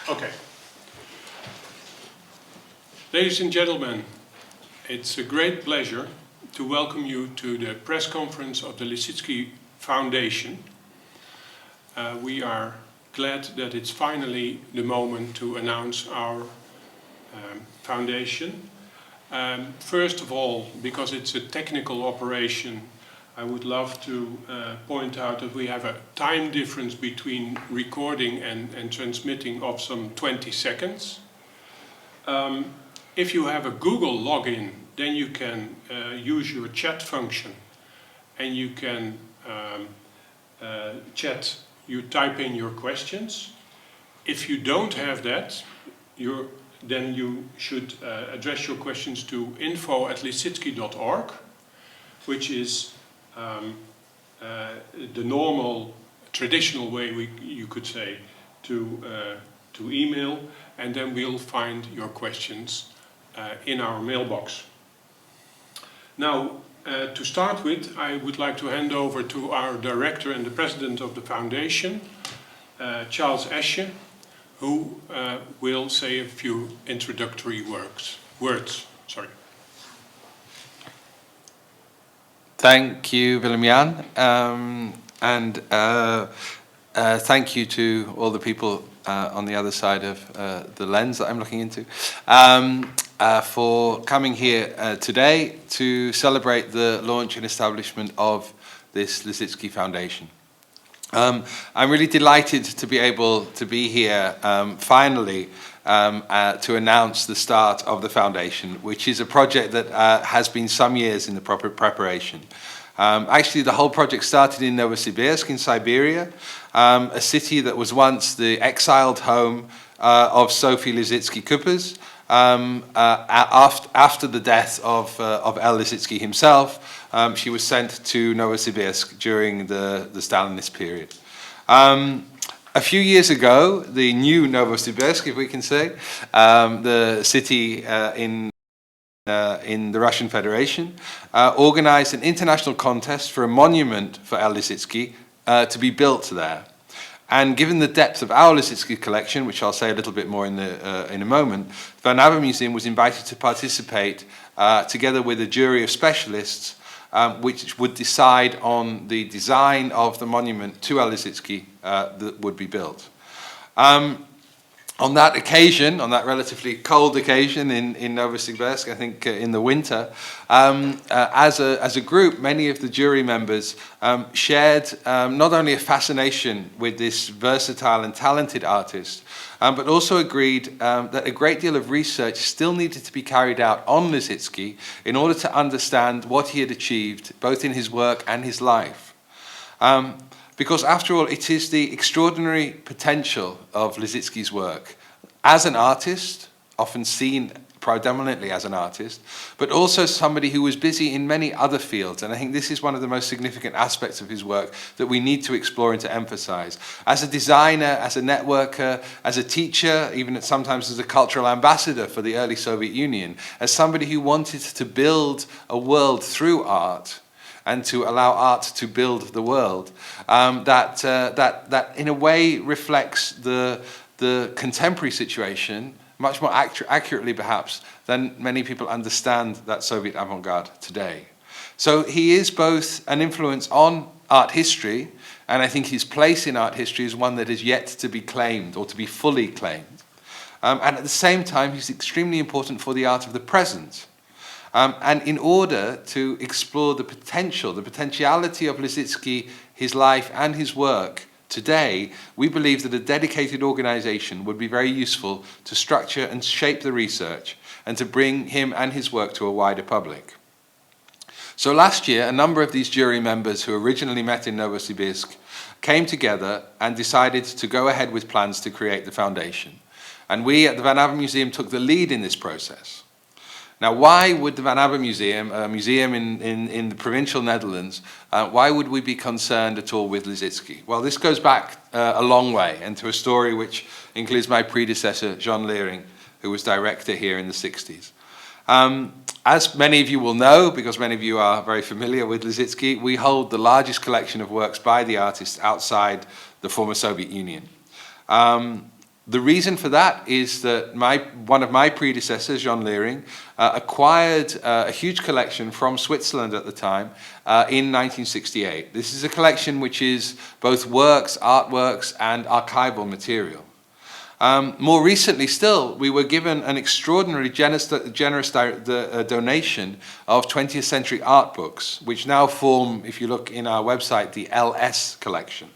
Okay. Ladies and gentlemen, it's a great pleasure to welcome you to the press conference of the Lissitzky Foundation. We are glad that it's finally the moment to announce our foundation. First of all, because it's a technical operation, I would love to point out that we have a time difference between recording and transmitting of some 20 seconds. If you have a Google login, then you can use your chat function and you can chat, you type in your questions. If you don't have that, then you should address your questions to info@lissitzky.org, which is the normal, traditional way you could say to email, and then we'll find your questions in our mailbox. Now, to start with, I would like to hand over to our director and the president of the foundation, Charles Esche, who will say a few introductory words. Sorry. Thank you, Willem-Jan, and thank you to all the people on the other side of the lens that I'm looking into for coming here today to celebrate the launch and establishment of this Lissitzky Foundation. I'm really delighted to be able to be here finally to announce the start of the foundation, which is a project that has been some years in the proper preparation. Actually, the whole project started in Novosibirsk in Siberia, a city that was once the exiled home of Sophie Lissitzky-Kupers. After the death of L. Lissitzky himself, she was sent to Novosibirsk during the Stalinist period. A few years ago, the new Novosibirsk, if we can say, the city in the Russian Federation, organized an international contest for a monument for L. Lissitzky to be built there. And given the depth of our Lissitzky collection, which I'll say a little bit more in a moment, the vanabbemuseum was invited to participate together with a jury of specialists which would decide on the design of the monument to L. Lissitzky that would be built. On that occasion, on that relatively cold occasion in Novosibirsk, I think in the winter, as a group, many of the jury members shared not only a fascination with this versatile and talented artist, but also agreed that a great deal of research still needed to be carried out on Lissitzky in order to understand what he had achieved, both in his work and his life. Because after all, it is the extraordinary potential of Lissitzky's work as an artist, often seen predominantly as an artist, but also somebody who was busy in many other fields. And I think this is one of the most significant aspects of his work that we need to explore and to emphasize. As a designer, as a networker, as a teacher, even sometimes as a cultural ambassador for the early Soviet Union, as somebody who wanted to build a world through art, and to allow art to build the world, that in a way reflects the contemporary situation much more accurately perhaps than many people understand that Soviet avant-garde today. So he is both an influence on art history, and I think his place in art history is one that is yet to be claimed or to be fully claimed. And at the same time, he's extremely important for the art of the present. And in order to explore the potentiality of Lissitzky, his life and his work today, we believe that a dedicated organization would be very useful to structure and shape the research and to bring him and his work to a wider public. So last year, a number of these jury members who originally met in Novosibirsk came together and decided to go ahead with plans to create the foundation. And we at the vanabbemuseum took the lead in this process. Now, why would the vanabbemuseum, a museum in the provincial Netherlands, why would we be concerned at all with Lissitzky? Well, this goes back a long way, and to a story which includes my predecessor, John Leering, who was director here in the 60s. As many of you will know, because many of you are very familiar with Lissitzky, we hold the largest collection of works by the artist outside the former Soviet Union. The reason for that is that one of my predecessors, John Leering, acquired a huge collection from Switzerland at the time in 1968. This is a collection which is both works, artworks, and archival material. More recently still, we were given an extraordinarily generous donation of 20th century art books, which now form, if you look in our website, the LS collection,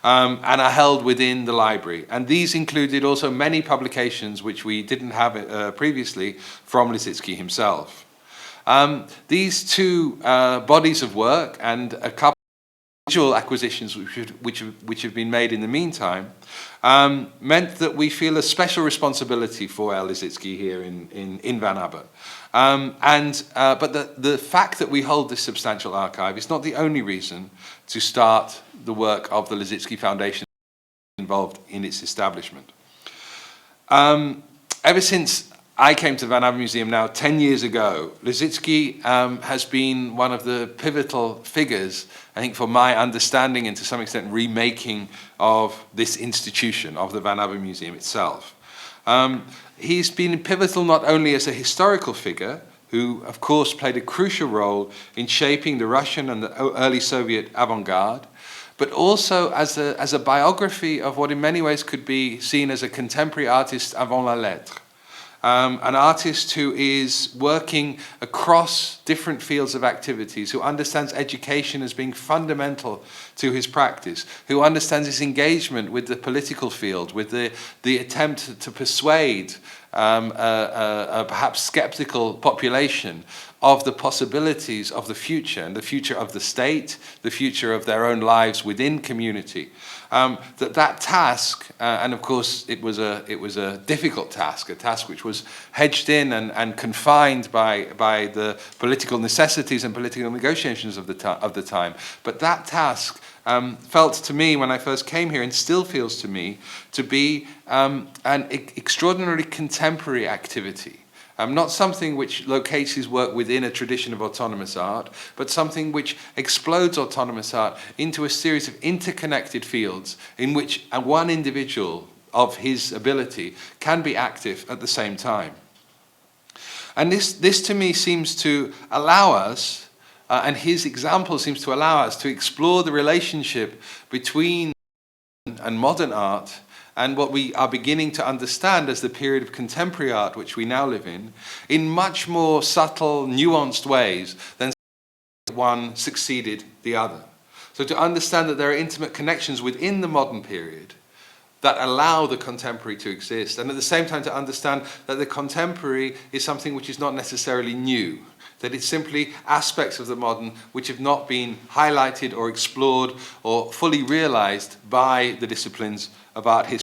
and are held within the library. And these included also many publications which we didn't have previously from Lissitzky himself. These two bodies of work and a couple of individual acquisitions which have been made in the meantime meant that we feel a special responsibility for El Lissitzky here in Van Abbe. But the fact that we hold this substantial archive is not the only reason to start the work of the Lissitzky Foundation involved in its establishment. Ever since I came to Van Abbe Museum now 10 years ago, Lissitzky has been one of the pivotal figures, I think, for my understanding and to some extent remaking of this institution, of the Van Abbe Museum itself. He's been pivotal not only as a historical figure, who of course played a crucial role in shaping the Russian and the early Soviet avant-garde, but also as a biography of what in many ways could be seen as a contemporary artist avant la lettre. An artist who is working across different fields of activities, who understands education as being fundamental to his practice, who understands his engagement with the political field, with the attempt to persuade a perhaps skeptical population of the possibilities of the future, and the future of the state, the future of their own lives within community. That task, and of course it was a difficult task, a task which was hedged in and confined by the political necessities and political negotiations of the time. But that task felt to me when I first came here, and still feels to me, to be an extraordinarily contemporary activity. Not something which locates his work within a tradition of autonomous art, but something which explodes autonomous art into a series of interconnected fields in which one individual of his ability can be active at the same time. And this to me seems to allow us, and his example seems to allow us to explore the relationship between and modern art and what we are beginning to understand as the period of contemporary art which we now live in much more subtle, nuanced ways than one succeeded the other. So to understand that there are intimate connections within the modern period that allow the contemporary to exist, and at the same time to understand that the contemporary is something which is not necessarily new, that it's simply aspects of the modern which have not been highlighted or explored or fully realized by the disciplines of art history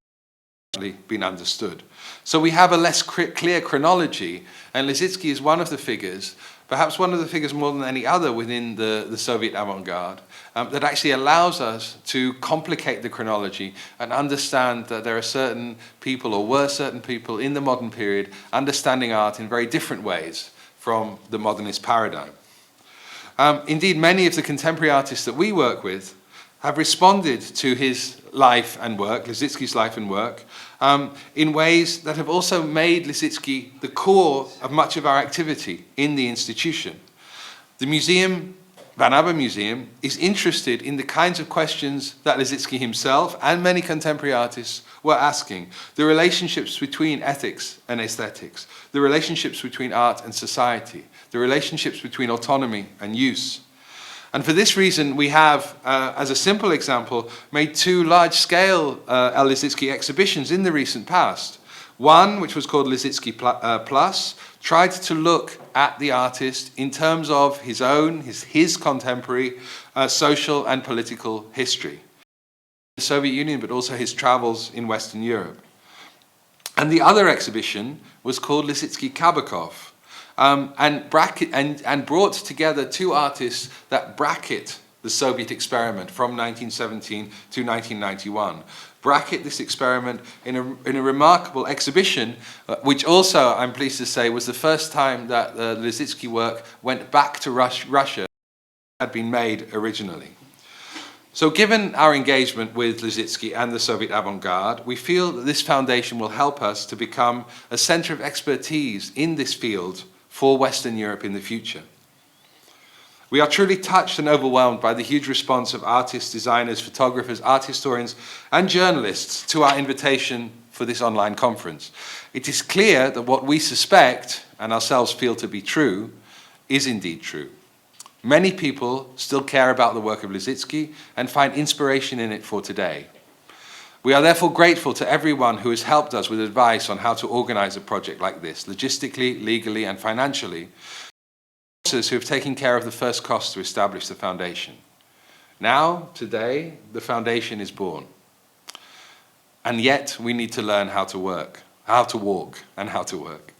been understood. So we have a less clear chronology, and Lissitzky is one of the figures, perhaps one of the figures more than any other within the Soviet avant-garde, that actually allows us to complicate the chronology and understand that there are certain people, or were certain people in the modern period, understanding art in very different ways from the modernist paradigm. Indeed, many of the contemporary artists that we work with have responded to his life and work, Lissitzky's life and work, in ways that have also made Lissitzky the core of much of our activity in the institution. The museum, Van Abbe Museum, is interested in the kinds of questions that Lissitzky himself and many contemporary artists were asking. The relationships between ethics and aesthetics, the relationships between art and society, the relationships between autonomy and use. And for this reason, we have, as a simple example, made two large-scale El Lissitzky exhibitions in the recent past. One, which was called Lissitzky Plus, tried to look at the artist in terms of his own, his contemporary social and political history. The Soviet Union, but also his travels in Western Europe. And the other exhibition was called Lissitzky Kabakov, and brought together two artists that bracket the Soviet experiment from 1917 to 1991. Bracket this experiment in a remarkable exhibition, which also, I'm pleased to say, was the first time that the Lissitzky work went back to Russia had been made originally. So given our engagement with Lissitzky and the Soviet avant-garde, we feel that this foundation will help us to become a center of expertise in this field for Western Europe in the future. We are truly touched and overwhelmed by the huge response of artists, designers, photographers, art historians, and journalists to our invitation for this online conference. It is clear that what we suspect, and ourselves feel to be true, is indeed true. Many people still care about the work of Lissitzky and find inspiration in it for today. We are therefore grateful to everyone who has helped us with advice on how to organize a project like this, logistically, legally, and financially, who have taken care of the first costs to establish the foundation. Now, today, the foundation is born. And yet, we need to learn how to work, how to walk, and how to work.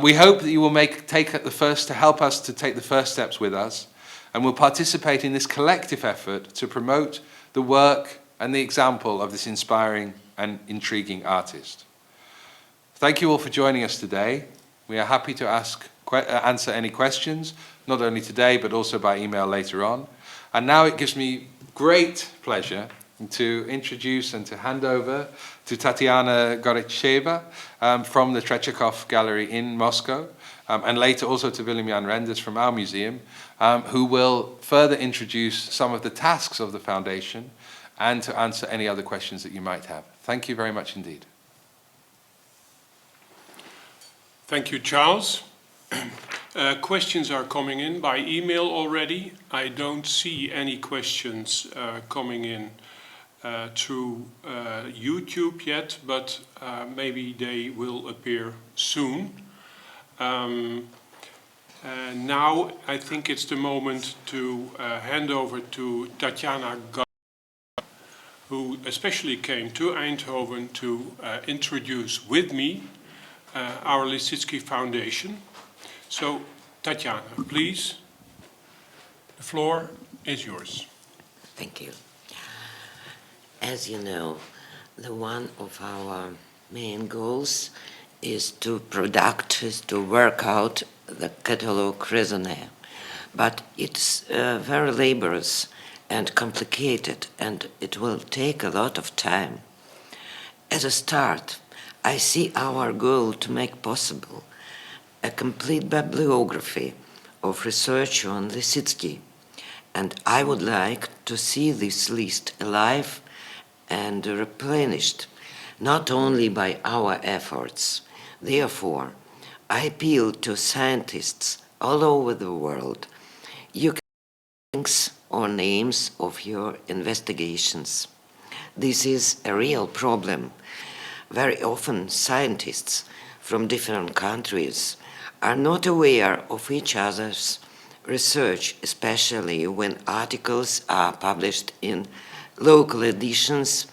We hope that you will help us to take the first steps with us, and will participate in this collective effort to promote the work and the example of this inspiring and intriguing artist. Thank you all for joining us today. We are happy to answer any questions, not only today, but also by email later on. And now it gives me great pleasure to introduce and to hand over to Tatiana Goretcheva from the Tretyakov Gallery in Moscow, and later also to Willem-Jan Renders from our museum, who will further introduce some of the tasks of the foundation and to answer any other questions that you might have. Thank you very much indeed. Thank you, Charles. Questions are coming in by email already. I don't see any questions coming in through YouTube yet, but maybe they will appear soon. Now I think it's the moment to hand over to Tatiana, who especially came to Eindhoven to introduce with me our Lissitzky Foundation. So, Tatiana, please, the floor is yours. Thank you. As you know, one of our main goals is to work out the catalogue raisonné. But it's very laborious and complicated, and it will take a lot of time. As a start, I see our goal to make possible a complete bibliography of research on Lissitzky, and I would like to see this list alive and replenished, not only by our efforts. Therefore, I appeal to scientists all over the world. You can links or names of your investigations. This is a real problem. Very often scientists from different countries are not aware of each other's research, especially when articles are published in local editions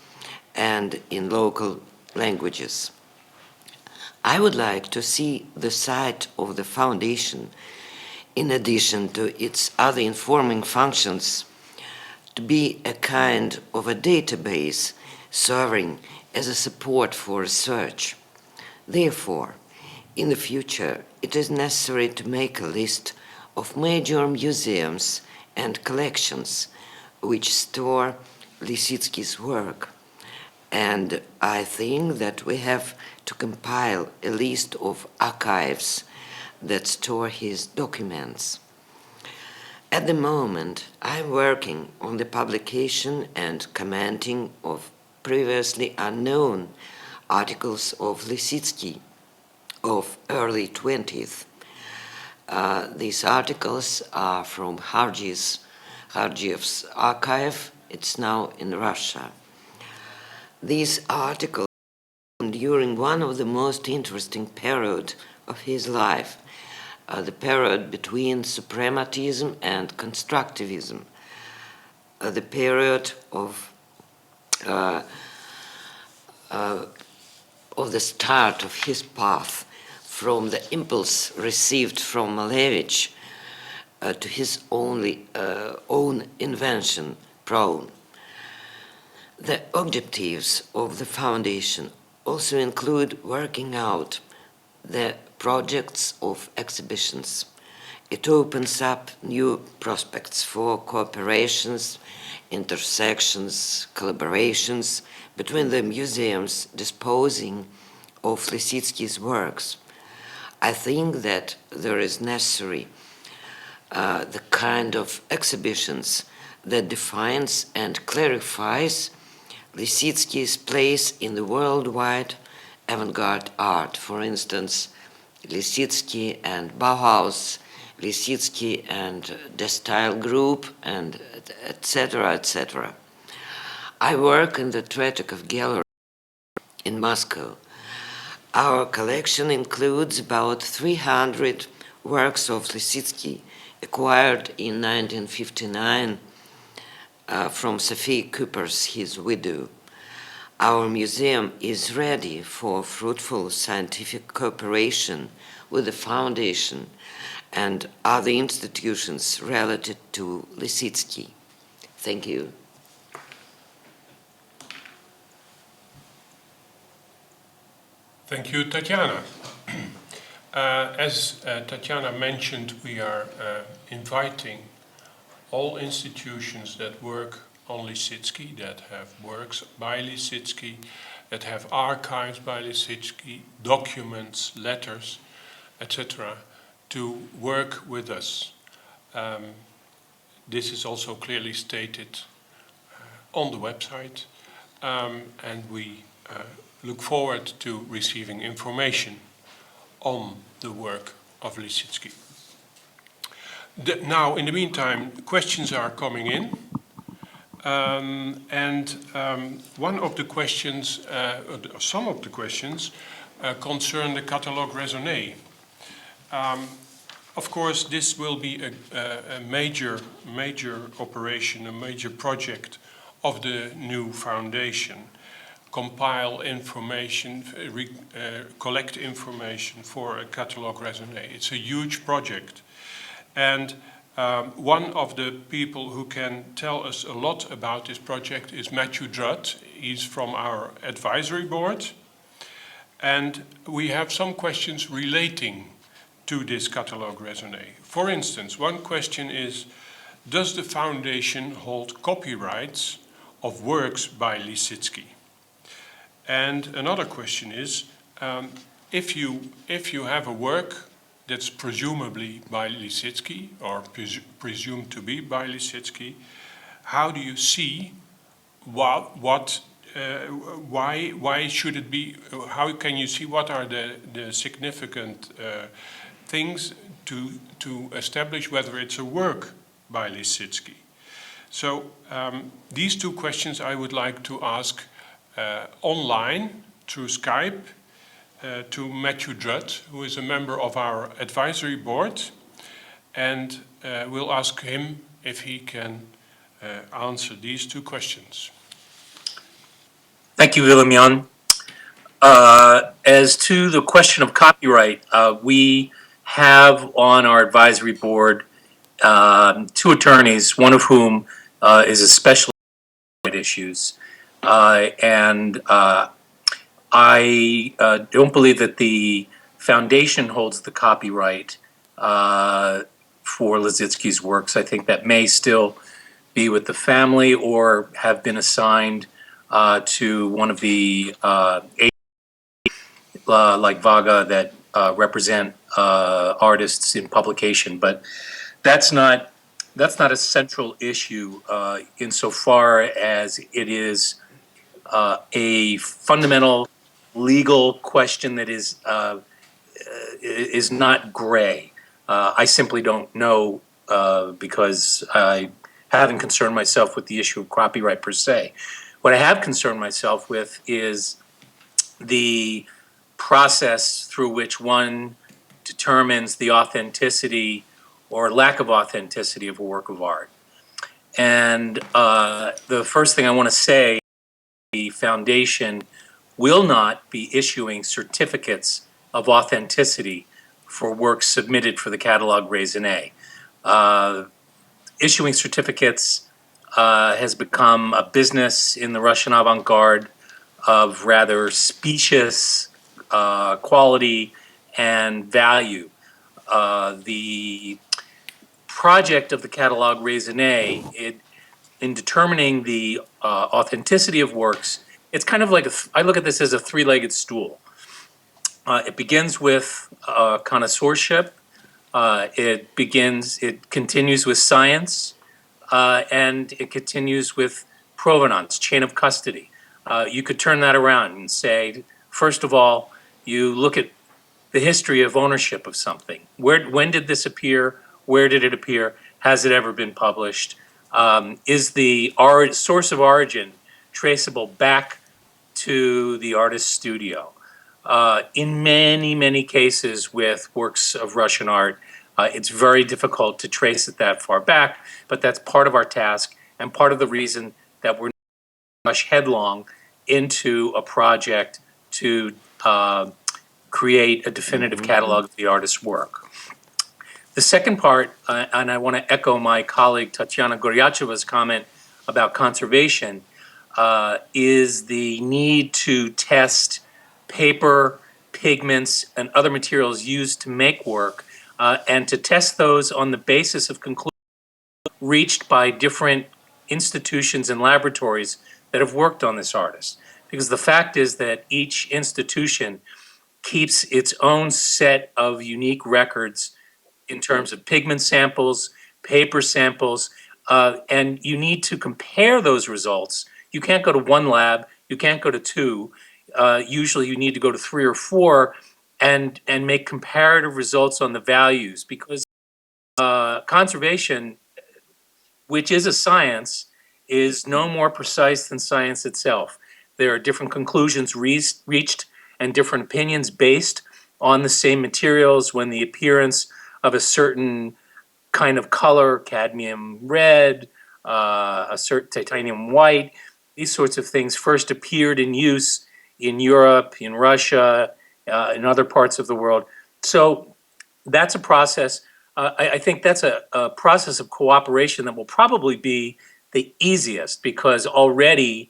and in local languages. I would like to see the site of the foundation, in addition to its other informing functions, to be a kind of a database serving as a support for research. Therefore, in the future, it is necessary to make a list of major museums and collections which store Lissitzky's work. And I think that we have to compile a list of archives that store his documents. At the moment, I'm working on the publication and commenting of previously unknown articles of Lissitzky of early 20th. These articles are from Hargiev's archive. It's now in Russia. These articles during one of the most interesting periods of his life, the period between suprematism and constructivism, the period of the start of his path from the impulse received from Malevich to his own invention, Prone. The objectives of the foundation also include working out the projects of exhibitions It opens up new prospects for cooperations, intersections, collaborations between the museums disposing of Lissitzky's works. I think that there is necessary the kind of exhibitions that defines and clarifies Lissitzky's place in the worldwide avant-garde art. For instance, Lissitzky and Bauhaus, Lissitzky and the Style Group, and etc., etc. I work in the Tretyakov Gallery in Moscow. Our collection includes about 300 works of Lissitzky acquired in 1959 from Sophie Cooper's, his widow. Our museum is ready for fruitful scientific cooperation with the Foundation and other institutions related to Lissitzky. Thank you. Thank you, Tatiana. As Tatiana mentioned, we are inviting all institutions that work on Lissitzky, that have works by Lissitzky, that have archives by Lissitzky, documents, letters, etc., to work with us. This is also clearly stated on the website, and we look forward to receiving information on the work of Lissitzky. Now, in the meantime, questions are coming in. One of the questions, some of the questions, concern the catalogue raisonné. Of course, this will be a major operation, a major project of the new foundation. Compile information, collect information for a catalogue raisonné. It's a huge project. And one of the people who can tell us a lot about this project is Matthew Drutt. He's from our advisory board. And we have some questions relating to this catalogue raisonné. For instance, one question is, does the foundation hold copyrights of works by Lissitzky? And another question is, if you have a work that's presumably by Lissitzky or presumed to be by Lissitzky, how do you see why should it be? How can you see what are the significant things to establish whether it's a work by Lissitzky? So these two questions I would like to ask online through Skype to Matthew Drutt, who is a member of our advisory board, and we'll ask him if he can answer these two questions. Thank you, Willem-Jan. As to the question of copyright, we have on our advisory board two attorneys, one of whom is a specialist in issues. I don't believe that the foundation holds the copyright for Lissitzky's works. I think that may still be with the family or have been assigned to one of the like Vaga that represent artists in publication. But that's not a central issue insofar as it is a fundamental legal question that is not gray. I simply don't know because I haven't concerned myself with the issue of copyright per se. What I have concerned myself with is the process through which one determines the authenticity or lack of authenticity of a work of art. And the first thing I want to say, the foundation will not be issuing certificates of authenticity for works submitted for the catalogue raisonné. Issuing certificates has become a business in the Russian avant-garde of rather specious quality and value. The project of the catalog raisonné, in determining the authenticity of works, it's kind of like I look at this as a three-legged stool. It begins with connoisseurship. It continues with science, and it continues with provenance, chain of custody. You could turn that around and say, first of all, you look at the history of ownership of something. When did this appear? Where did it appear? Has it ever been published? Is the source of origin traceable back to the artist's studio? In many, many cases with works of Russian art, it's very difficult to trace it that far back, but that's part of our task and part of the reason that we're not rush headlong into a project to create a definitive catalog of the artist's work. The second part, and I want to echo my colleague Tatiana Goryacheva's comment about conservation, is the need to test paper, pigments, and other materials used to make work, and to test those on the basis of conclusions reached by different institutions and laboratories that have worked on this artist. Because the fact is that each institution keeps its own set of unique records in terms of pigment samples, paper samples, and you need to compare those results. You can't go to one lab, you can't go to two. Usually you need to go to 3 or 4 and make comparative results on the values, because conservation, which is a science, is no more precise than science itself. There are different conclusions reached and different opinions based on the same materials when the appearance of a certain kind of color, cadmium red, a certain titanium white, these sorts of things first appeared in use in Europe, in Russia, in other parts of the world. So that's a process. I think that's a process of cooperation that will probably be the easiest, because already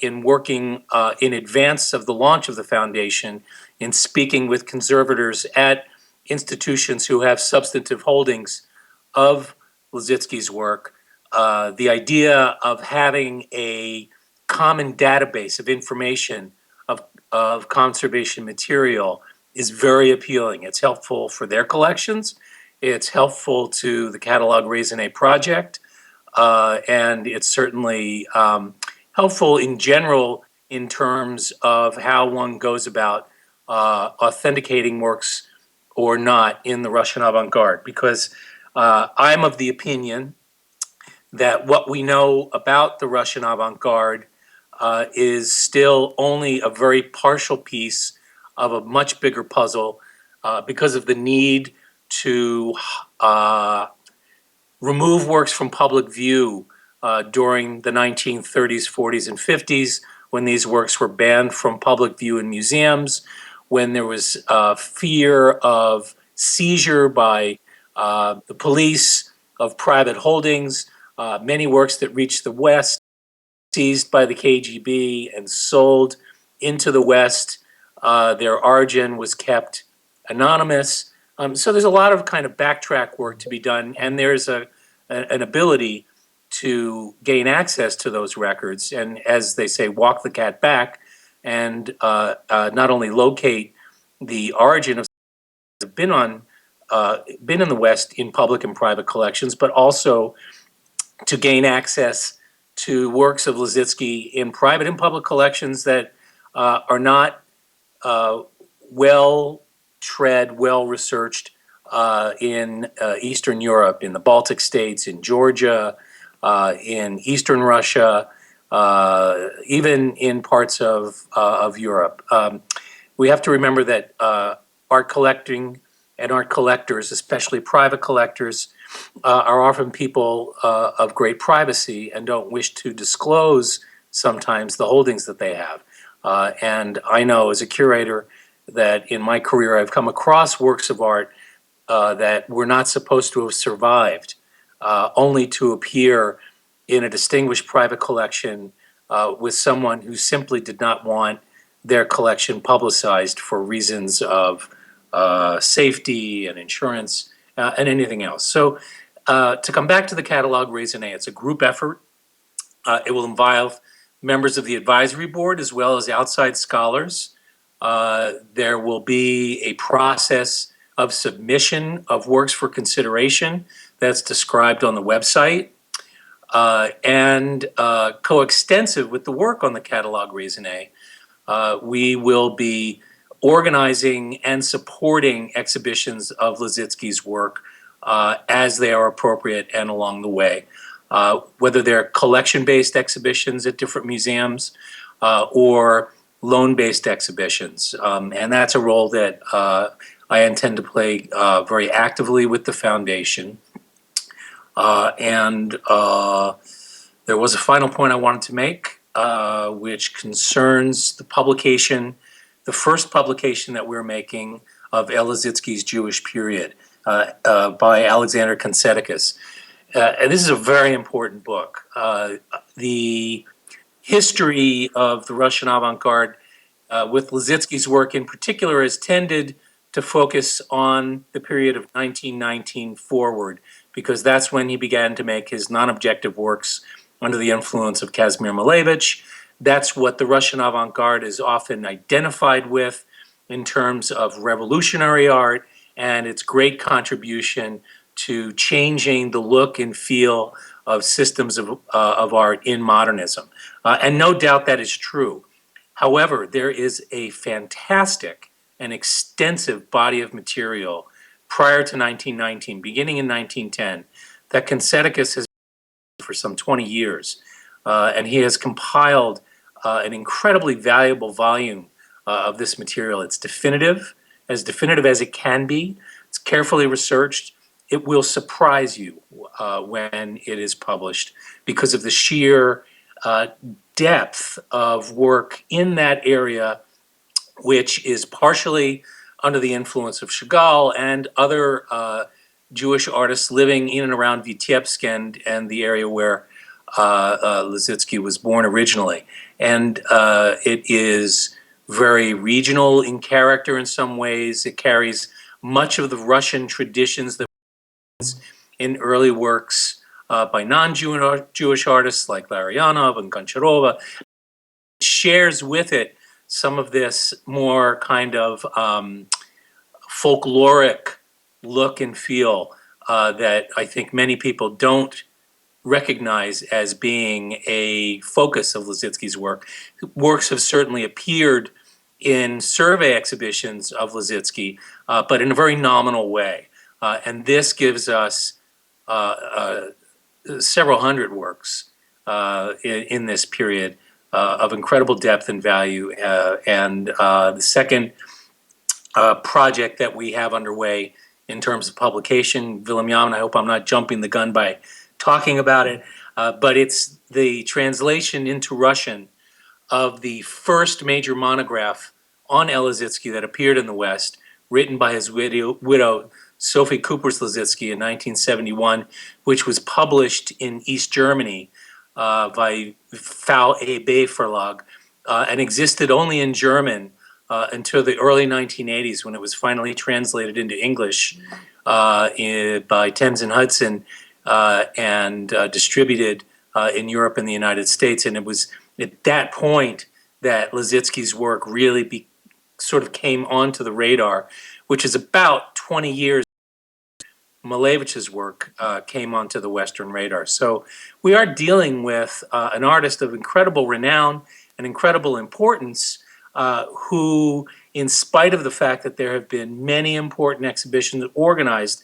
in working in advance of the launch of the foundation, in speaking with conservators at institutions who have substantive holdings of Lissitzky's work, the idea of having a common database of information of conservation material is very appealing. It's helpful for their collections. It's helpful to the Catalog Raisonné project. And it's certainly helpful in general in terms of how one goes about authenticating works or not in the Russian avant-garde. Because I'm of the opinion that what we know about the Russian avant-garde is still only a very partial piece of a much bigger puzzle, because of the need to remove works from public view during the 1930s, 40s, and 50s, when these works were banned from public view in museums, when there was fear of seizure by the police of private holdings. Many works that reached the West seized by the KGB and sold into the West. Their origin was kept anonymous. So there's a lot of kind of backtrack work to be done, and there's an ability to gain access to those records, and as they say, walk the cat back, and not only locate the origin of been in the West in public and private collections, but also to gain access to works of Lissitzky in private and public collections that are not well-tread, well-researched in Eastern Europe, in the Baltic states, in Georgia, in Eastern Russia, even in parts of Europe. We have to remember that art collecting and art collectors, especially private collectors, are often people of great privacy and don't wish to disclose sometimes the holdings that they have. And I know as a curator that in my career I've come across works of art that were not supposed to have survived, only to appear in a distinguished private collection with someone who simply did not want their collection publicized for reasons of safety and insurance and anything else. So To come back to the catalog raisonné, it's a group effort. It will involve members of the advisory board as well as outside scholars. There will be a process of submission of works for consideration that's described on the website. And coextensive with the work on the catalog raisonné, we will be organizing and supporting exhibitions of Lissitzky's work as they are appropriate and along the way. Whether they're collection-based exhibitions at different museums or loan-based exhibitions. And that's a role that I intend to play very actively with the foundation. There was a final point I wanted to make, which concerns the publication, the first publication that we're making of El Lissitzky's Jewish Period by Alexander Konsetikis. And this is a very important book. The history of the Russian avant-garde with Lissitzky's work in particular has tended to focus on the period of 1919 forward, because that's when he began to make his non-objective works under the influence of Kazimir Malevich. That's what the Russian avant-garde is often identified with in terms of revolutionary art and its great contribution to changing the look and feel of systems of art in modernism. And no doubt that is true. However, there is a fantastic and extensive body of material prior to 1919, beginning in 1910, that Konsetikis has for some 20 years. And he has compiled an incredibly valuable volume of this material. It's definitive as it can be. It's carefully researched. It will surprise you when it is published because of the sheer depth of work in that area, which is partially under the influence of Chagall and other Jewish artists living in and around Vitebsk and the area where Lissitzky was born originally. And it is very regional in character in some ways. It carries much of the Russian traditions that in early works by non-Jewish artists like Larionov and Goncharova. It shares with it some of this more kind of folkloric look and feel that I think many people don't recognize as being a focus of Lissitzky's work. Works have certainly appeared in survey exhibitions of Lissitzky, but in a very nominal way. And this gives us several hundred works in this period of incredible depth and value. And the second project that we have underway in terms of publication, Willem Yaman, I hope I'm not jumping the gun by talking about it, but it's the translation into Russian of the first major monograph on El Lissitzky that appeared in the West, written by his widow Sophie Coopers-Lissitzky in 1971, which was published in East Germany by VAB Verlag, and existed only in German until the early 1980s, when it was finally translated into English by Thames and Hudson and distributed in Europe and the United States. And it was at that point that Lissitzky's work really sort of came onto the radar, which is about 20 years Malevich's work came onto the Western radar. So we are dealing with an artist of incredible renown and incredible importance who, in spite of the fact that there have been many important exhibitions organized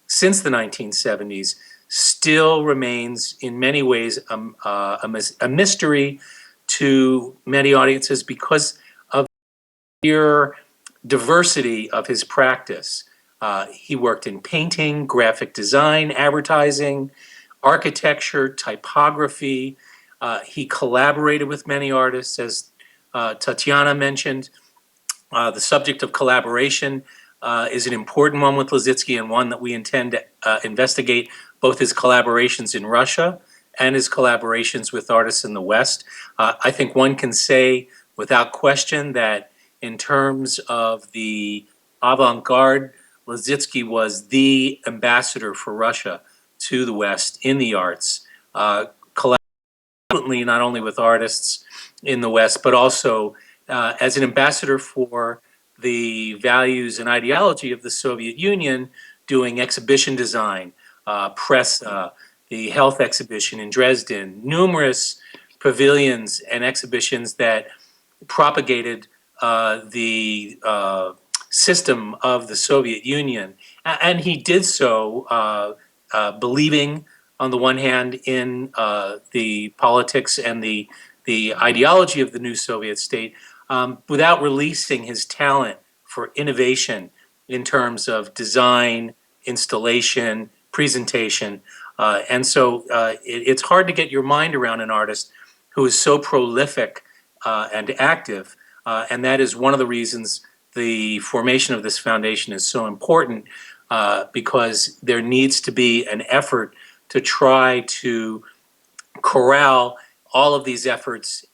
since the 1970s, still remains in many ways a mystery to many audiences because of the sheer diversity of his practice. He worked in painting, graphic design, advertising, architecture, typography. He collaborated with many artists, as Tatiana mentioned. The subject of collaboration is an important one with Lissitzky, and one that we intend to investigate, both his collaborations in Russia and his collaborations with artists in the West. I think one can say without question that in terms of the avant-garde, Lissitzky was the ambassador for Russia to the West in the arts, collaboratively not only with artists in the West, but also as an ambassador for the values and ideology of the Soviet Union, doing exhibition design, press, the health exhibition in Dresden, numerous pavilions and exhibitions that propagated the system of the Soviet Union. And he did so believing, on the one hand, in the politics and the ideology of the new Soviet state, without releasing his talent for innovation in terms of design, installation, presentation. And so it's hard to get your mind around an artist who is so prolific and active. And that is one of the reasons the formation of this foundation is so important, because there needs to be an effort to try to corral all of these efforts.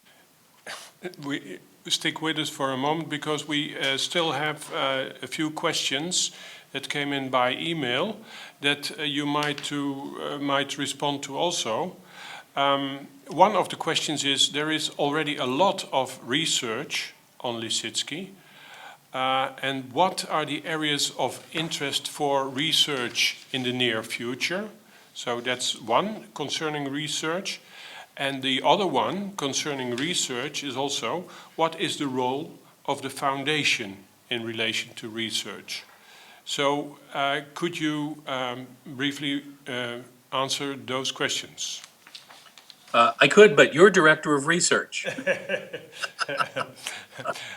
We stick with us for a moment because we still have a few questions that came in by email that you might respond to also. One of the questions is, there is already a lot of research on Lissitzky, and what are the areas of interest for research in the near future? So that's one concerning research. And the other one concerning research is also, what is the role of the foundation in relation to research? So could you briefly answer those questions? I could, but you're director of research.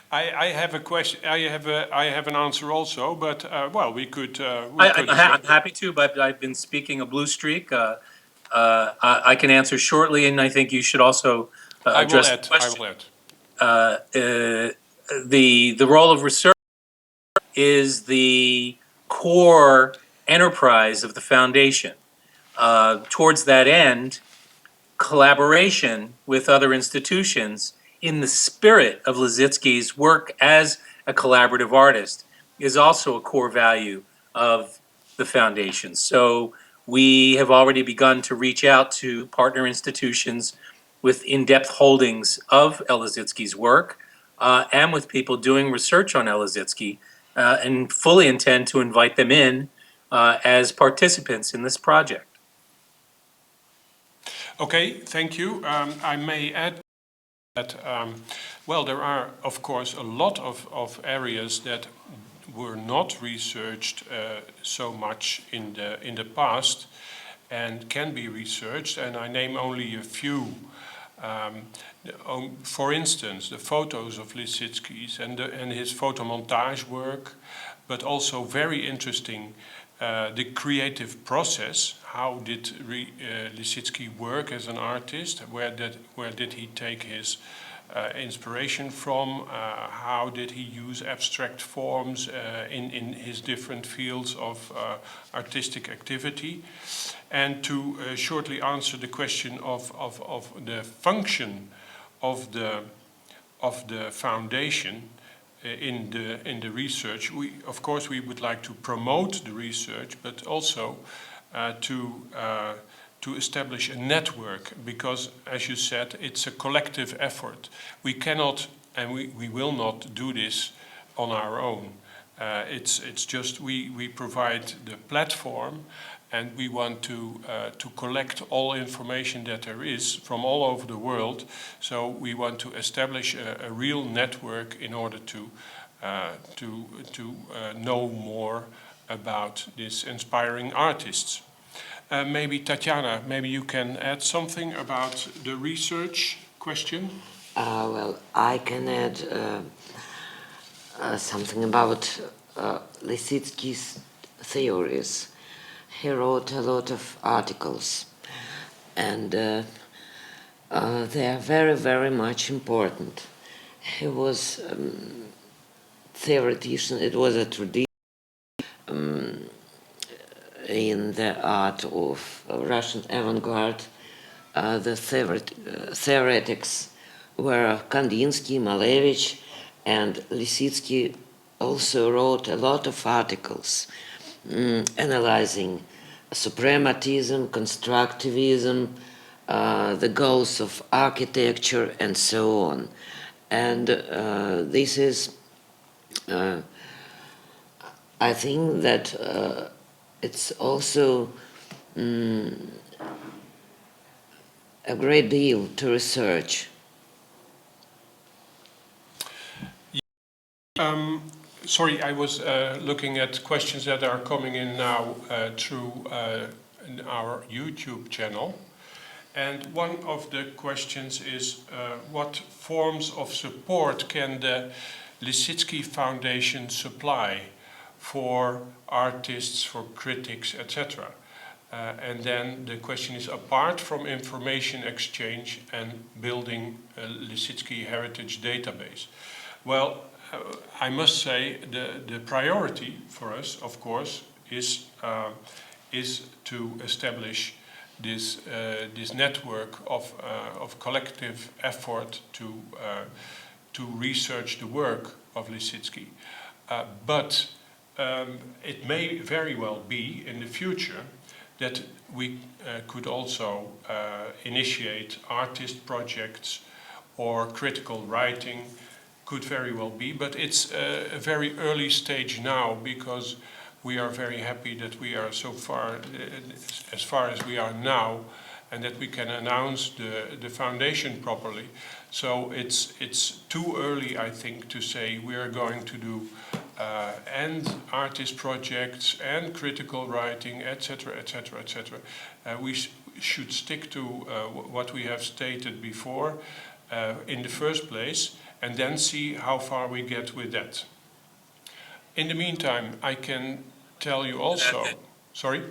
I have a question. I have an answer also, but well, we could. I'm happy to, but I've been speaking a blue streak. I can answer shortly, and I think you should also address the question. I will add. The role of research is the core enterprise of the foundation. Towards that end, collaboration with other institutions in the spirit of Lissitzky's work as a collaborative artist is also a core value of the foundation. So we have already begun to reach out to partner institutions with in-depth holdings of Lissitzky's work, and with people doing research on Lissitzky, and fully intend to invite them in as participants in this project. Okay, thank you. I may add that, well, there are, of course, a lot of areas that were not researched so much in the past and can be researched, and I name only a few. For instance, the photos of Lissitzky's and his photomontage work, but also very interesting, the creative process. How did Lissitzky work as an artist? Where did he take his inspiration from? How did he use abstract forms in his different fields of artistic activity? And to shortly answer the question of the function of the foundation in the research, of course we would like to promote the research, but also to establish a network, because, as you said, it's a collective effort. We cannot and we will not do this on our own. It's just we provide the platform, and we want to collect all information that there is from all over the world. So we want to establish a real network in order to know more about these inspiring artists. Maybe Tatjana, maybe you can add something about the research question. Well, I can add something about Lissitzky's theories. He wrote a lot of articles, and they are very, very much important. He was theoretician. It was a tradition in the art of Russian avant-garde. The theoretics were Kandinsky, Malevich, and Lissitzky also wrote a lot of articles analyzing suprematism, constructivism, the goals of architecture, and so on. And this is, I think that it's also a great deal to research. Sorry, I was looking at questions that are coming in now through our YouTube channel. And one of the questions is what forms of support can the Lissitzky Foundation supply for artists, for critics, etc.? And then the question is, apart from information exchange and building a Lissitzky heritage database. Well, I must say the priority for us, of course, is to establish this network of collective effort to research the work of Lissitzky. But it may very well be in the future that we could also initiate artist projects or critical writing. Could very well be, but it's a very early stage now, because we are very happy that we are so far, as far as we are now, and that we can announce the foundation properly. So it's too early, I think, to say we are going to do and artist projects and critical writing, etc., etc., etc. We should stick to what we have stated before in the first place, and then see how far we get with that. In the meantime, I can tell you also, sorry?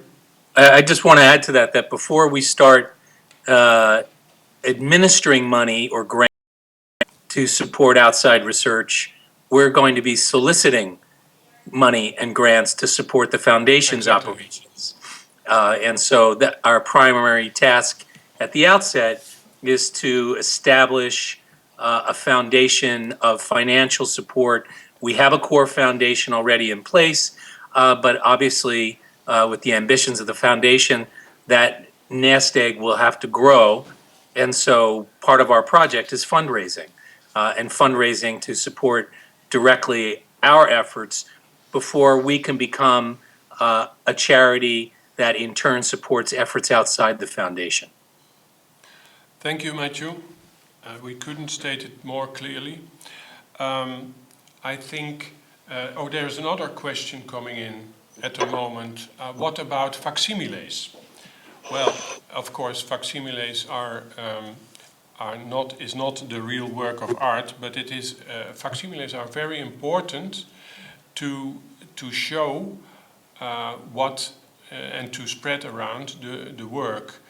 I just want to add to that, that before we start administering money or grant to support outside research, we're going to be soliciting money and grants to support the foundation's Exactly. operations. And so that our primary task at the outset is to establish a foundation of financial support. We have a core foundation already in place, but obviously with the ambitions of the foundation, that nest egg will have to grow. And so part of our project is fundraising, and fundraising to support directly our efforts before we can become a charity that in turn supports efforts outside the foundation. Thank you, Matthew. We couldn't state it more clearly. I think, oh, there's another question coming in at the moment. What about facsimiles? Well, of course, facsimiles is not the real work of art, but it is, facsimiles are very important to show what and to spread around the work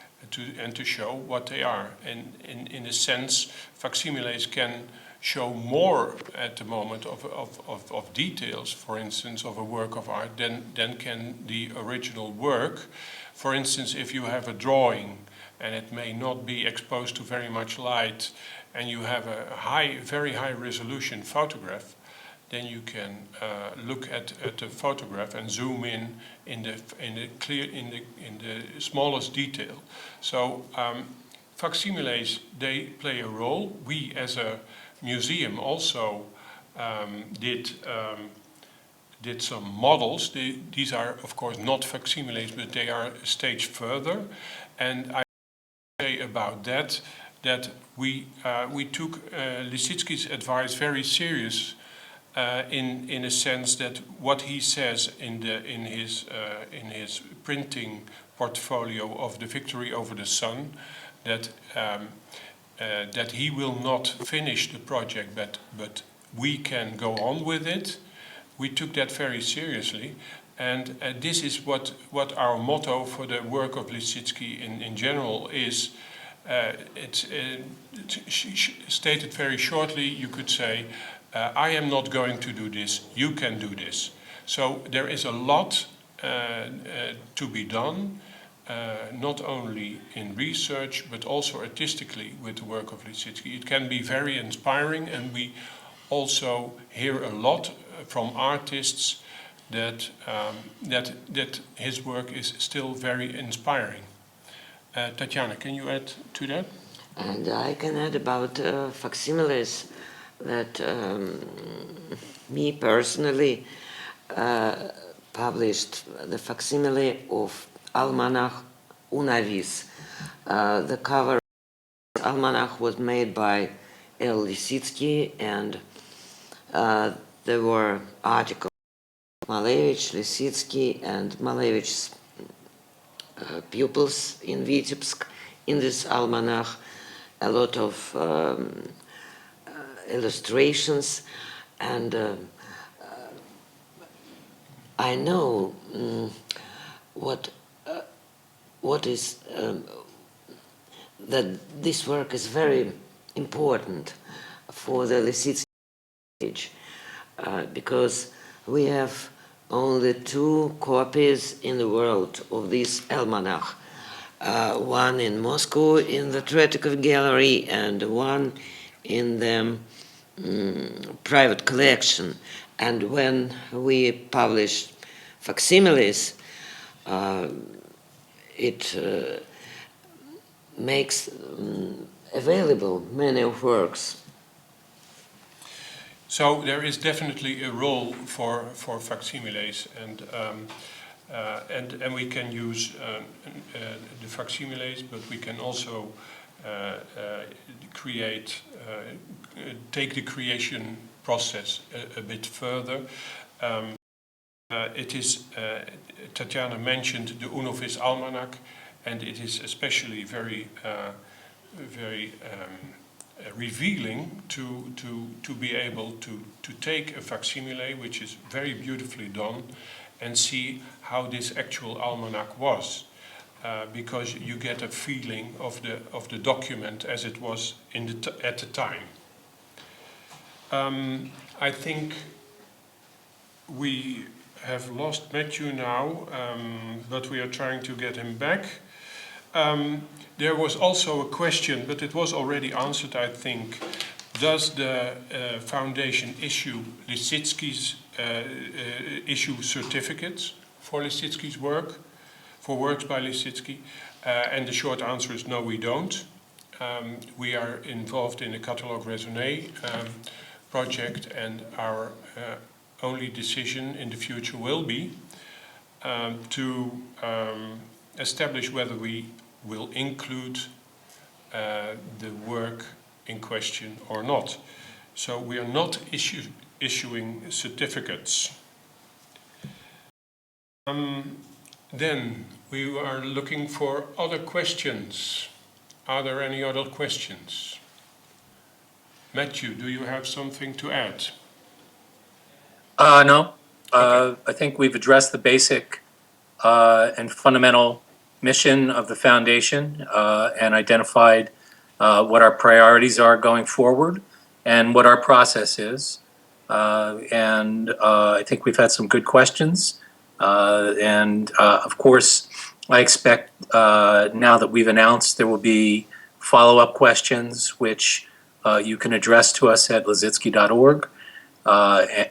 and to show what they are. And in a sense, facsimiles can show more at the moment of details, for instance, of a work of art than can the original work. For instance, if you have a drawing and it may not be exposed to very much light, and you have a very high resolution photograph, then you can look at the photograph and zoom in the smallest detail. So facsimiles, they play a role. We as a museum also did some models. These are of course not facsimiles, but they are a stage further. And I say about that we took Lissitzky's advice very serious. In a sense that what he says in his printing portfolio of The Victory Over the Sun, that he will not finish the project, but we can go on with it. We took that very seriously, and this is what our motto for the work of Lissitzky in general is. It's stated very shortly, you could say, I am not going to do this, you can do this. So there is a lot to be done, not only in research, but also artistically with the work of Lissitzky. It can be very inspiring, and we also hear a lot from artists that his work is still very inspiring. Tatjana, can you add to that? And I can add about facsimiles that me personally published the facsimile of Almanac Unavis. The cover almanac was made by L. Lissitzky, and there were articles Malevich, Lissitzky, and Malevich's pupils in Vitebsk in this almanac, a lot of illustrations, and I know what is that this work is very important for the Lissitzky age, because we have only 2 copies in the world of this almanac. One in Moscow in the Tretyakov Gallery and one in the private collection. And when we published facsimiles, it makes available many of works. So there is definitely a role for facsimiles, and we can use the facsimiles, but we can also take the creation process a bit further. It is Tatjana mentioned the Universe Almanac, and it is especially very revealing to be able to take a facsimile, which is very beautifully done, and see how this actual almanac was, because you get a feeling of the document as it was at the time. I think we have lost Matthew now, but we are trying to get him back. There was also a question, but it was already answered, I think. Does the foundation issue Lissitzky's issue certificates for Lissitzky's work, for works by Lissitzky? And the short answer is no, we don't. We are involved in the Catalogue Raisonné project, and our only decision in the future will be to establish whether we will include the work in question or not. So we are not issuing certificates. Then we are looking for other questions. Are there any other questions? Matthew, do you have something to add? No. Okay. I think we've addressed the basic and fundamental mission of the foundation and identified what our priorities are going forward and what our process is. And I think we've had some good questions. And of course, I expect now that we've announced there will be follow-up questions, which you can address to us at lissitzky.org,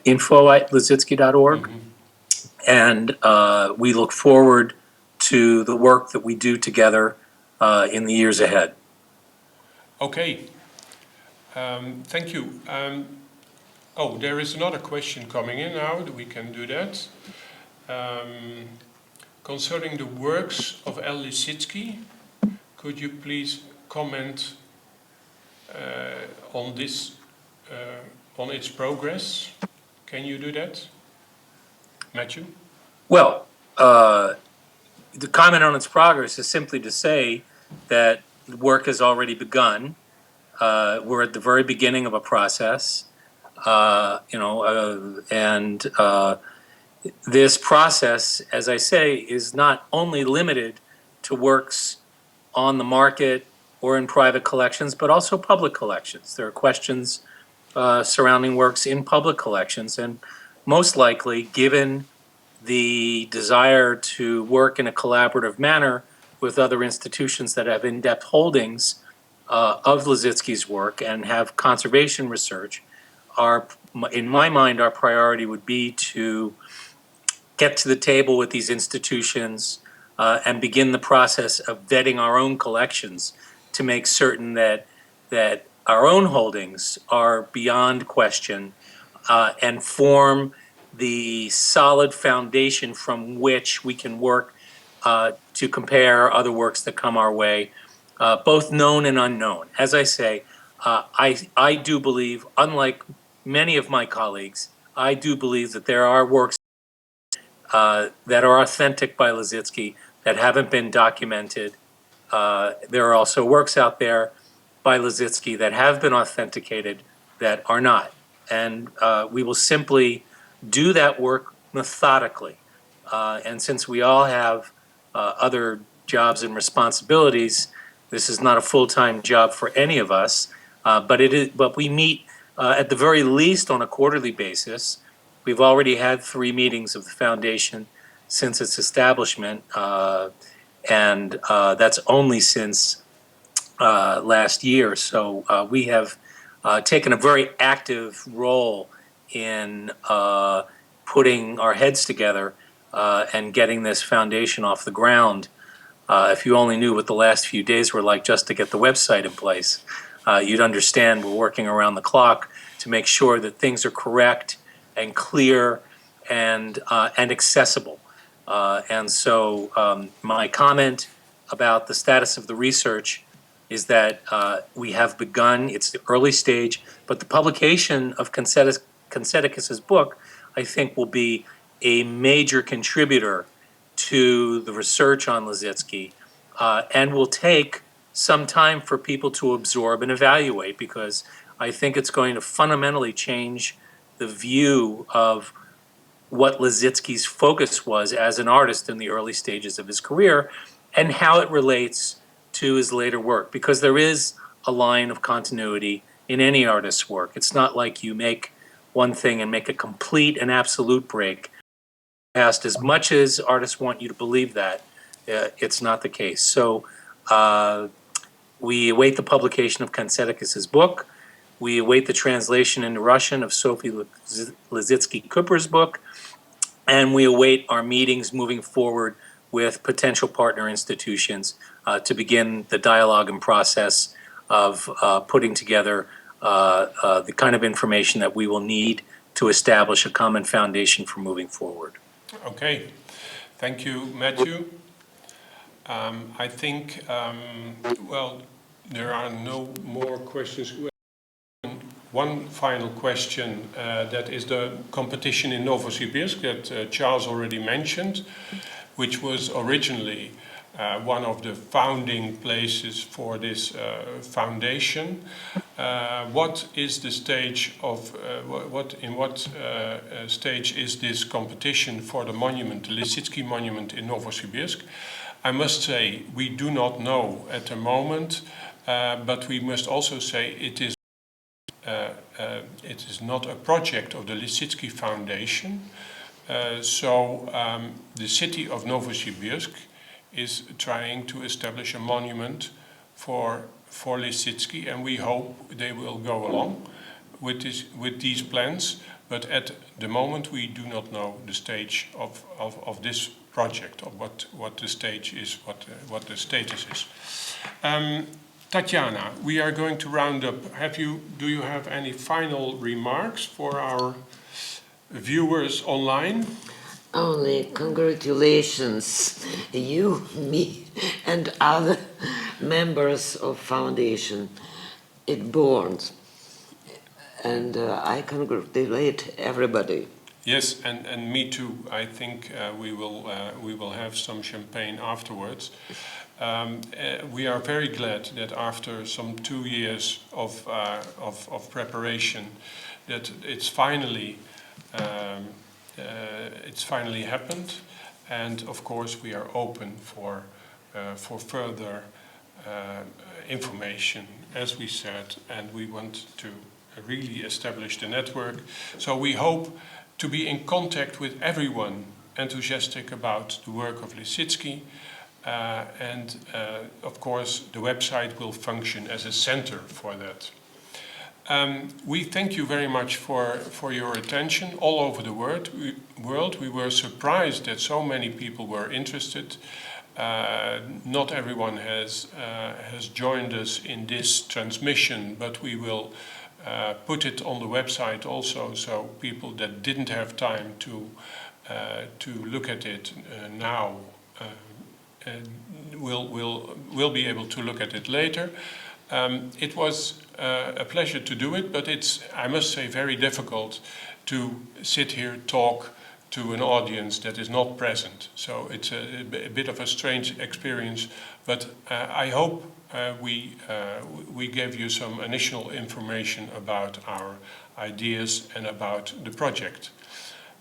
info@lissitzky.org. Mm-hmm. And we look forward to the work that we do together in the years ahead. Okay. Thank you. Oh, there is another question coming in now. We can do that. Concerning the works of L. Lissitzky, could you please comment on this, on its progress? Can you do that, Matthew? Well, the comment on its progress is simply to say that the work has already begun. We're at the very beginning of a process, and this process, as I say, is not only limited to works on the market or in private collections, but also public collections. There are questions surrounding works in public collections, and most likely, given the desire to work in a collaborative manner with other institutions that have in-depth holdings of Lissitzky's work and have conservation research, in my mind, our priority would be to get to the table with these institutions and begin the process of vetting our own collections to make certain that our own holdings are beyond question and form the solid foundation from which we can work to compare other works that come our way, both known and unknown. As I say, I do believe, unlike many of my colleagues, I do believe that there are works that are authentic by Lissitzky that haven't been documented. There are also works out there by Lissitzky that have been authenticated that are not. And we will simply do that work methodically. And since we all have other jobs and responsibilities, this is not a full-time job for any of us, but we meet at the very least on a quarterly basis. We've already had 3 meetings of the foundation since its establishment, and that's only since last year. So we have taken a very active role in putting our heads together and getting this foundation off the ground. If you only knew what the last few days were like just to get the website in place, you'd understand we're working around the clock to make sure that things are correct and clear and accessible. And so my comment about the status of the research is that we have begun, it's the early stage, but the publication of Conceticus's book, I think, will be a major contributor to the research on Lissitzky and will take some time for people to absorb and evaluate, because I think it's going to fundamentally change the view of what Lissitzky's focus was as an artist in the early stages of his career and how it relates to his later work, because there is a line of continuity in any artist's work. It's not like you make one thing and make a complete and absolute break. Past, as much as artists want you to believe that, it's not the case. So we await the publication of Conceticus's book. We await the translation into Russian of Sophie Lissitzky-Cooper's book. And we await our meetings moving forward with potential partner institutions to begin the dialogue and process of putting together the kind of information that we will need to establish a common foundation for moving forward. Okay, thank you, Matthew. I think, well, there are no more questions. One final question, that is the competition in Novosibirsk that Charles already mentioned, which was originally one of the founding places for this foundation. What is the stage of, in what stage is this competition for the monument, the Lissitzky monument in Novosibirsk? I must say we do not know at the moment, but we must also say it is not a project of the Lissitzky Foundation. So the city of Novosibirsk is trying to establish a monument for Lissitzky, and we hope they will go along with these plans. But at the moment, we do not know the stage of this project, of what the stage is, what the status is. Tatjana, we are going to round up. Do you have any final remarks for our viewers online? Only congratulations, you, me, and other members of Foundation. It burns, and I congratulate everybody. Yes, and me too. I think we will have some champagne afterwards. We are very glad that after some 2 years of preparation, that it's finally happened, and of course we are open for further information, as we said, and we want to really establish the network. So we hope to be in contact with everyone enthusiastic about the work of Lissitzky, and of course the website will function as a center for that. We thank you very much for your attention all over the world. We were surprised that so many people were interested. Not everyone has joined us in this transmission, but we will put it on the website also, so people that didn't have time to look at it now will be able to look at it later. It was a pleasure to do it, but it's, I must say, very difficult to sit here, talk to an audience that is not present. So it's a bit of a strange experience, but I hope we gave you some initial information about our ideas and about the project.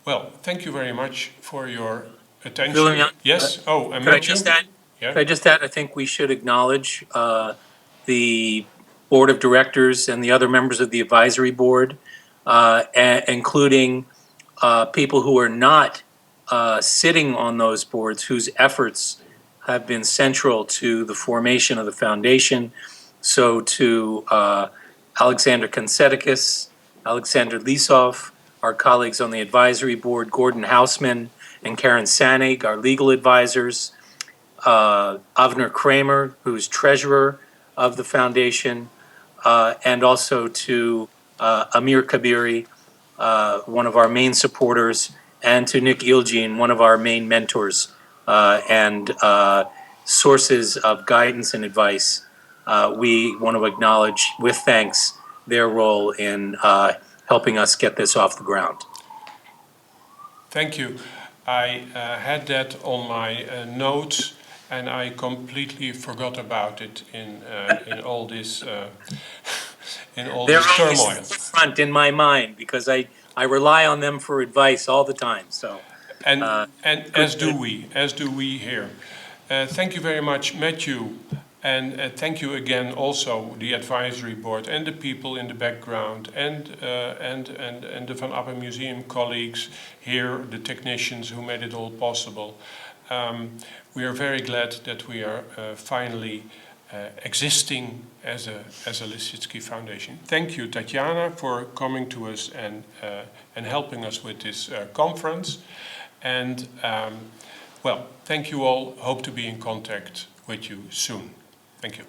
Well, thank you very much for your attention. William, Yes? Oh, and Could I Matthew? just add? Yeah? Could I just add? I think we should acknowledge the board of directors and the other members of the advisory board, including people who are not sitting on those boards, whose efforts have been central to the formation of the foundation. So to Alexander Konsetikis, Alexander Lisov, our colleagues on the advisory board, Gordon Hausman and Karen Sanig, our legal advisors, Avner Kramer, who's treasurer of the foundation, and also to Amir Kabiri, one of our main supporters, and to Nick Ilgin, one of our main mentors and sources of guidance and advice. We want to acknowledge, with thanks, their role in helping us get this off the ground. Thank you. I had that on my notes, and I completely forgot about it in all this They're always turmoil. front in my mind because I rely on them for advice all the time. So, And as do we here. Thank you very much, Matthew, and thank you again also the advisory board and the people in the background and the vanabbemuseum colleagues here, the technicians who made it all possible. We are very glad that we are finally existing as a Lissitzky Foundation. Thank you, Tatiana, for coming to us and helping us with this conference. And well, thank you all. Hope to be in contact with you soon. Thank you.